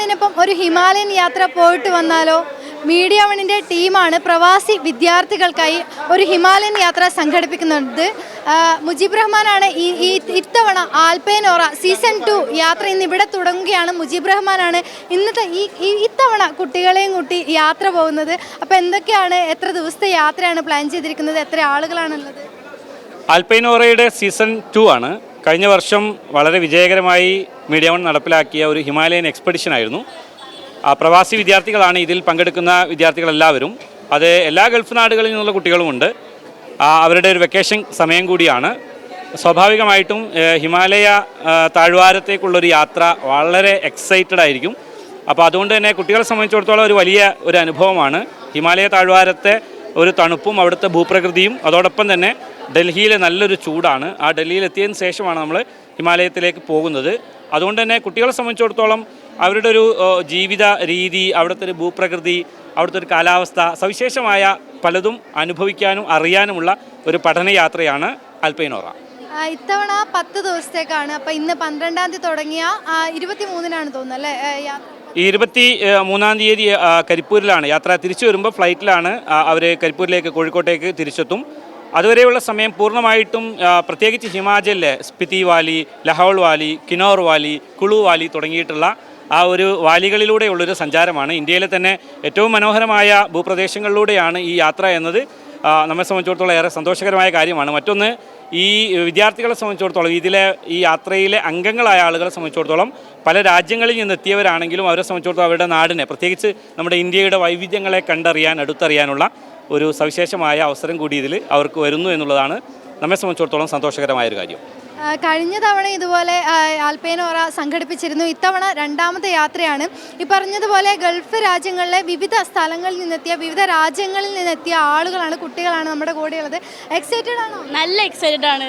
വണ്ണിനൊപ്പം ഒരു ഹിമാലയൻ യാത്ര പോയിട്ട് വന്നാലോ? മീഡിയ വണ്ണിൻ്റെ ടീമാണ് പ്രവാസി വിദ്യാർത്ഥികൾക്കായി ഒരു ഹിമാലയൻ യാത്ര സംഘടിപ്പിക്കുന്നത്. മുജീബ് റഹ്മാനാണ് ഇത്തവണ ആൽപൈനോറ സീസൺ 2 യാത്ര ഇന്ന് ഇവിടെ തുടങ്ങുകയാണ്. മുജീബ് റഹ്മാനാണ് ഇത്തവണ കുട്ടികളെയും കൂട്ടി യാത്ര പോകുന്നത്. അപ്പോൾ എന്തൊക്കെയാണ്, എത്ര ദിവസത്തെ യാത്രയാണ് പ്ലാൻ ചെയ്തിരിക്കുന്നത്, എത്ര ആളുകളാണുള്ളത്? ആൽപൈനോറയുടെ സീസൺ 2 ആണ്. കഴിഞ്ഞ വർഷം വളരെ വിജയകരമായി മീഡിയ വൺ നടപ്പിലാക്കിയ ഒരു ഹിമാലയൻ എക്സ്പെഡിഷൻ ആയിരുന്നു. പ്രവാസി വിദ്യാർത്ഥികളാണ് ഇതിൽ പങ്കെടുക്കുന്ന വിദ്യാർത്ഥികളെല്ലാവരും. അത് എല്ലാ ഗൾഫ് നാടുകളിൽ നിന്നുള്ള കുട്ടികളുമുണ്ട്. അവരുടെ ഒരു വെക്കേഷൻ സമയം കൂടിയാണ്. സ്വാഭാവികമായിട്ടും ഹിമാലയ താഴ്വാരത്തേക്കുള്ളൊരു യാത്ര വളരെ എക്സൈറ്റഡ് ആയിരിക്കും. അപ്പോൾ അതുകൊണ്ട് തന്നെ കുട്ടികളെ സംബന്ധിച്ചിടത്തോളം ഒരു വലിയ ഒരു അനുഭവമാണ്. ഹിമാലയ താഴ്വാരത്തെ ഒരു തണുപ്പും അവിടുത്തെ ഭൂപ്രകൃതിയും, അതോടൊപ്പം തന്നെ ഡൽഹിയിലെ നല്ലൊരു ചൂടാണ്. ആ ഡൽഹിയിൽ എത്തിയതിന് ശേഷമാണ് നമ്മൾ ഹിമാലയത്തിലേക്ക് പോകുന്നത്. അതുകൊണ്ട് തന്നെ കുട്ടികളെ സംബന്ധിച്ചിടത്തോളം അവരുടെ ഒരു ജീവിത രീതി, അവിടുത്തെ ഒരു ഭൂപ്രകൃതി, അവിടുത്തെ ഒരു കാലാവസ്ഥ, സവിശേഷമായ പലതും അനുഭവിക്കാനും അറിയാനുമുള്ള ഒരു പഠനയാത്രയാണ് ആൽപൈനോറ. ഇത്തവണ 10 ദിവസത്തേക്കാണ്. അപ്പോൾ ഇന്ന് 12-ാം തീയതി തുടങ്ങിയ 23-നാണ് തോന്നുന്നത് അല്ലേ യാത്ര? ഈ 23-ാം തീയതി കരിപ്പൂരിലാണ് യാത്ര. തിരിച്ചു വരുമ്പോൾ ഫ്ലൈറ്റിലാണ് അവർ കരിപ്പൂരിലേക്ക്, കോഴിക്കോട്ടേക്ക് തിരിച്ചെത്തും. അതുവരെയുള്ള സമയം പൂർണ്ണമായിട്ടും പ്രത്യേകിച്ച് ഹിമാചലിലെ Spiti valley, Lahaul valley, Kinnaur valley, Kullu valley തുടങ്ങിയിട്ടുള്ള ആ ഒരു വാലികളിലൂടെയുള്ളൊരു സഞ്ചാരമാണ്. ഇന്ത്യയിലെ തന്നെ ഏറ്റവും മനോഹരമായ ഭൂപ്രദേശങ്ങളിലൂടെയാണ് ഈ യാത്ര എന്നത് നമ്മെ സംബന്ധിച്ചിടത്തോളം ഏറെ സന്തോഷകരമായ കാര്യമാണ്. മറ്റൊന്ന്, ഈ വിദ്യാർത്ഥികളെ സംബന്ധിച്ചിടത്തോളം, ഇതിലെ ഈ യാത്രയിലെ അംഗങ്ങളായ ആളുകളെ സംബന്ധിച്ചിടത്തോളം പല രാജ്യങ്ങളിൽ നിന്നെത്തിയവരാണെങ്കിലും അവരെ സംബന്ധിച്ചിടത്തോളം അവരുടെ നാടിനെ, പ്രത്യേകിച്ച് നമ്മുടെ ഇന്ത്യയുടെ വൈവിധ്യങ്ങളെ കണ്ടറിയാൻ, അടുത്തറിയാനുള്ള ഒരു സവിശേഷമായ അവസരം കൂടി ഇതിൽ അവർക്ക് വരുന്നു എന്നുള്ളതാണ് നമ്മെ സംബന്ധിച്ചിടത്തോളം സന്തോഷകരമായൊരു കാര്യം. കഴിഞ്ഞ തവണ ഇതുപോലെ ആൽപൈനോറ സംഘടിപ്പിച്ചിരുന്നു. ഇത്തവണ 2ാമത്തെ യാത്രയാണ്. ഈ പറഞ്ഞതുപോലെ ഗൾഫ് രാജ്യങ്ങളിലെ വിവിധ സ്ഥലങ്ങളിൽ നിന്നെത്തിയ, വിവിധ രാജ്യങ്ങളിൽ നിന്നെത്തിയ ആളുകളാണ്, കുട്ടികളാണ് നമ്മുടെ കൂടെയുള്ളത്. എക്സൈറ്റഡ് ആണോ? നല്ല എക്സൈറ്റഡ് ആണ്.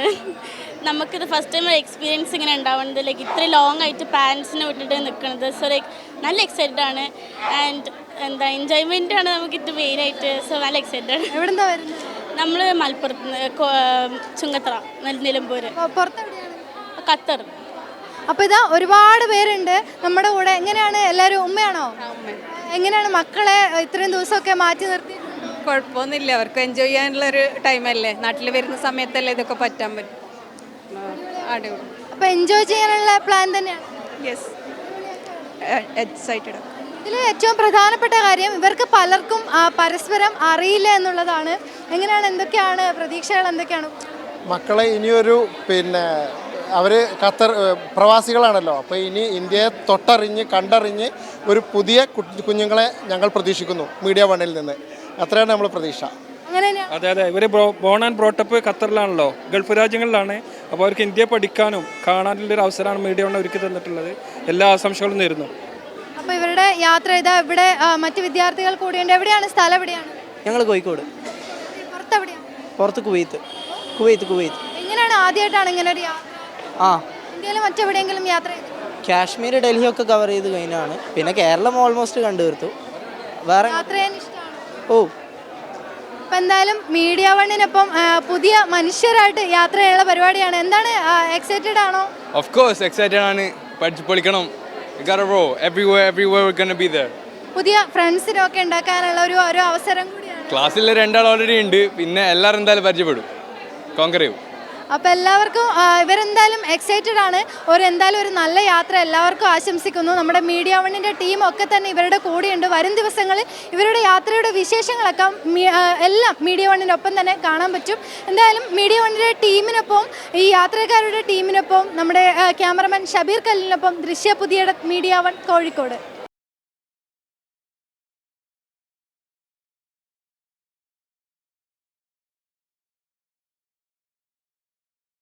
നമുക്കിത് ഫസ്റ്റ് ടൈം എക്സ്പീരിയൻസ് ഇങ്ങനെ ഉണ്ടാവുന്നത്. ലൈക്ക് ഇത്ര ലോങ് ആയിട്ട് പാരൻസിനെ വിട്ടിട്ട് നിൽക്കുന്നത്. സോ ലൈക്ക് നല്ല എക്സൈറ്റഡ് ആണ്. ആൻഡ് എൻജോയ്മെൻ്റ് ആണ് നമുക്കിത് മെയിനായിട്ട്. സോ നല്ല എക്സൈറ്റഡ് ആണ്. എവിടെ നിന്നാണ് വരുന്നത്? നമ്മൾ മലപ്പുറത്ത് ചുങ്കത്തറ, നിലമ്പൂർ, ഖത്തർ. അപ്പോൾ ഇതാ ഒരുപാട് പേരുണ്ട് നമ്മുടെ കൂടെ. എങ്ങനെയാണ് എല്ലാവരും? ഉമ്മയാണോ? എങ്ങനെയാണ് മക്കളെ ഇത്രയും ദിവസമൊക്കെ മാറ്റി നിർത്തി? കുഴപ്പമൊന്നുമില്ല, അവർക്ക് എൻജോയ് ചെയ്യാനുള്ളൊരു ടൈമല്ലേ. നാട്ടിൽ വരുന്ന സമയത്തല്ലേ ഇതൊക്കെ പറ്റാൻ പറ്റും. അടിപൊളി. അപ്പോൾ എൻജോയ് ചെയ്യാനുള്ള പ്ലാൻ തന്നെയാണ്? Yes, excited. ഇതിൽ ഏറ്റവും പ്രധാനപ്പെട്ട കാര്യം, ഇവർക്ക് പലർക്കും പരസ്പരം അറിയില്ല എന്നുള്ളതാണ്. എങ്ങനെയാണ്, എന്തൊക്കെയാണ് പ്രതീക്ഷകൾ, എന്തൊക്കെയാണ്? മക്കളെ ഇനിയൊരു അവർ ഖത്തർ പ്രവാസികളാണല്ലോ, അപ്പോൾ ഇനി ഇന്ത്യയെ തൊട്ടറിഞ്ഞ് കണ്ടറിഞ്ഞ് ഒരു പുതിയ കുഞ്ഞുങ്ങളെ ഞങ്ങൾ പ്രതീക്ഷിക്കുന്നു മീഡിയ വണ്ണിൽ നിന്ന്. അത്രയാണ് നമ്മൾ പ്രതീക്ഷ. അതെ, ഇവർ ബോൺ ആൻഡ് ബ്രോട്ടപ്പ് ഖത്തറിലാണല്ലോ, ഗൾഫ് രാജ്യങ്ങളിലാണ്. അപ്പോൾ അവർക്ക് ഇന്ത്യയെ പഠിക്കാനും കാണാനുള്ളൊരു അവസരമാണ് മീഡിയ വൺ ഒരുക്കി തന്നിട്ടുള്ളത്. എല്ലാ ആശംസകളും നേരുന്നു. അപ്പോൾ ഇവരുടെ യാത്ര ഇതാ ഇവിടെ മറ്റ് വിദ്യാർത്ഥികൾ കൂടിയുണ്ട്. എവിടെയാണ് സ്ഥലം? എവിടെയാണ്? ഞങ്ങൾ കോഴിക്കോട്. പുറത്തെവിടെയാണ്? പുറത്ത് കുവൈത്ത്. എങ്ങനെയാണ്, ആദ്യമായിട്ടാണ് ഇങ്ങനെ ഒരു യാത്ര? ഇന്ത്യയിൽ മറ്റെവിടെയെങ്കിലും യാത്ര ചെയ്തു? കാശ്മീർ, ഡൽഹി ഒക്കെ കവർ ചെയ്ത് കഴിഞ്ഞാണ്. പിന്നെ കേരളം ഓൾമോസ്റ്റ് കണ്ടു തീർത്തു. വേറെ യാത്ര ചെയ്യാൻ ഇഷ്ടമാണ്? ഓ. അപ്പം എന്തായാലും മീഡിയ വണ്ണിനൊപ്പം പുതിയ മനുഷ്യരായിട്ട് യാത്ര ചെയ്യാനുള്ള പരിപാടിയാണ്. എന്താണ്, എക്സൈറ്റഡ് ആണോ? ഓഫ് കോഴ്സ് എക്സൈറ്റഡ് ആണ്. പഠിച്ച് പൊളിക്കണം. പുതിയ ഫ്രണ്ട്സിനൊക്കെ ഉണ്ടാക്കാനുള്ള ഒരു അവസരം കൂടിയാണ്. ക്ലാസ്സിൽ 2 ആൾ ഓൾറെഡി ഉണ്ട്. പിന്നെ എല്ലാവരും എന്തായാലും പരിചയപ്പെടും, കോൺകർ ചെയ്യും. അപ്പോൾ എല്ലാവർക്കും ഇവരെന്തായാലും എക്സൈറ്റഡ് ആണ്. എന്തായാലും ഒരു നല്ല യാത്ര എല്ലാവർക്കും ആശംസിക്കുന്നു. നമ്മുടെ മീഡിയ വണ്ണിൻ്റെ ടീമൊക്കെ തന്നെ ഇവരുടെ കൂടെയുണ്ട്. വരും ദിവസങ്ങളിൽ ഇവരുടെ യാത്രയുടെ വിശേഷങ്ങളൊക്കെ എല്ലാം മീഡിയ വണ്ണിനൊപ്പം തന്നെ കാണാൻ പറ്റും. എന്തായാലും മീഡിയ വണ്ണിൻ്റെ ടീമിനൊപ്പം, ഈ യാത്രക്കാരുടെ ടീമിനൊപ്പം, നമ്മുടെ ക്യാമറമാൻ ഷബീർ കല്ലിനൊപ്പം ദൃശ്യ പുതിയ മീഡിയ വൺ കോഴിക്കോട്.